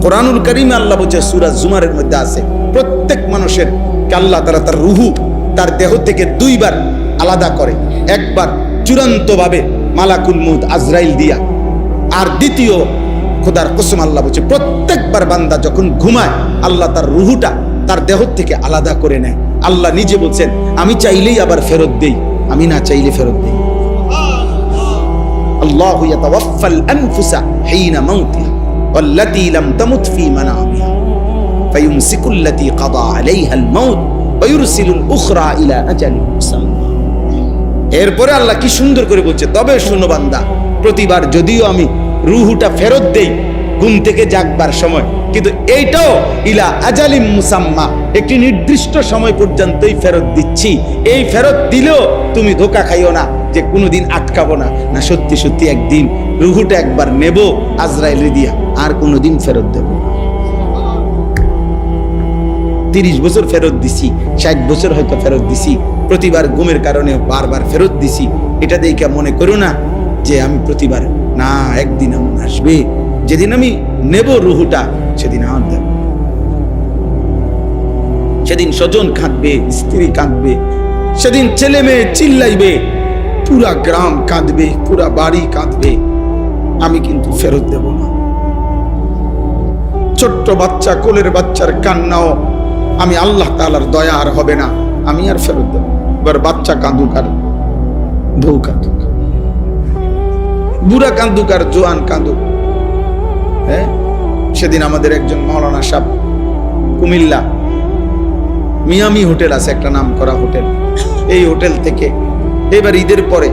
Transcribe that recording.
কোরআনুল কারীমে আল্লাহ বলছে, সূরা জুমারের মধ্যে আছে, প্রত্যেক মানুষের আল্লাহ তাআলা তার রূহু তার দেহ থেকে দুইবার আলাদা করে। একবার চূড়ান্তভাবে মালাকুল মউত আজরাইল দিয়া, আর দ্বিতীয় খোদার কসম আল্লাহ বলছে প্রত্যেকবার বান্দা যখন ঘুমায় আল্লাহ তার রূহুটা তার দেহ থেকে আলাদা করে নেয়। আল্লাহ নিজে বলছেন, আমি চাইলেই আবার ফেরত দেই, আমি না চাইলে ফেরত দেই। আল্লাহু ইয়াতাওয়াফাল আনফুসা হিনা মাউতিহা ওয়াল্লাতী লাম তামুত ফী মানামিহা ফায়ুমসিকুল্লাতী কাদা আলাইহাল মাউত ওয়া ইউরসিলুল উখরা ইলা আজালিন মুসাম্মা। এরপরে আল্লাহ কি সুন্দর করে বলছে, তবে শুনো বান্দা, প্রতিবার যদিও আমি রূহুটা ফেরত দেই ঘুম থেকে জাগবার সময়, কিন্তু এইটাও ইলা আজালিম মুসাম্মা, একটি নির্দিষ্ট সময় পর্যন্তই ফেরত দিচ্ছি। এই ফেরত দিলেও তুমি ধোঁকা খাইও না যে কোনোদিন আটকাবো না, না সত্যি সত্যি একদিন রূহুটা একবার নেব আজরাইল দিয়া, আর কোনোদিন ফেরত দেব। 30 বছর ফেরত দিছি, 60 বছর হয়তো ফেরত দিছি, প্রতিবার ঘুমের কারণে বারবার ফেরত দিছি। এটা দেখে মনে করো না যে আমি প্রতিবার, না, একদিন এমন আসবে যেদিন আমি নেব রূহুটা, সেদিন আর দেব। সেদিন স্বজন কাঁদবে, স্ত্রী কাঁদবে, সেদিন ছেলে মেয়ে চিল্লাইবে, পুরা গ্রাম কাঁদবে, পুরা বাড়ি কাঁদবে, আমি কিন্তু ফেরত দেব না। ছোট্ট বাচ্চা, কোলের বাচ্চার কান্নাও আমি আল্লাহ তাআলার দয়া আর হবে না, আমি আর ফেরত দেব। এবার বাচ্চা কাঁদুক আর বউ কাঁদুক, বুড়া কাঁদুক আর জোয়ান কাঁদুক। হ্যাঁ, সেদিন আমাদের একজন মাওলানা সাহেব কুমিল্লা মিয়ামি হোটেল আছে, একটা নাম করা হোটেল, এই হোটেল থেকে এবার ঈদের পরে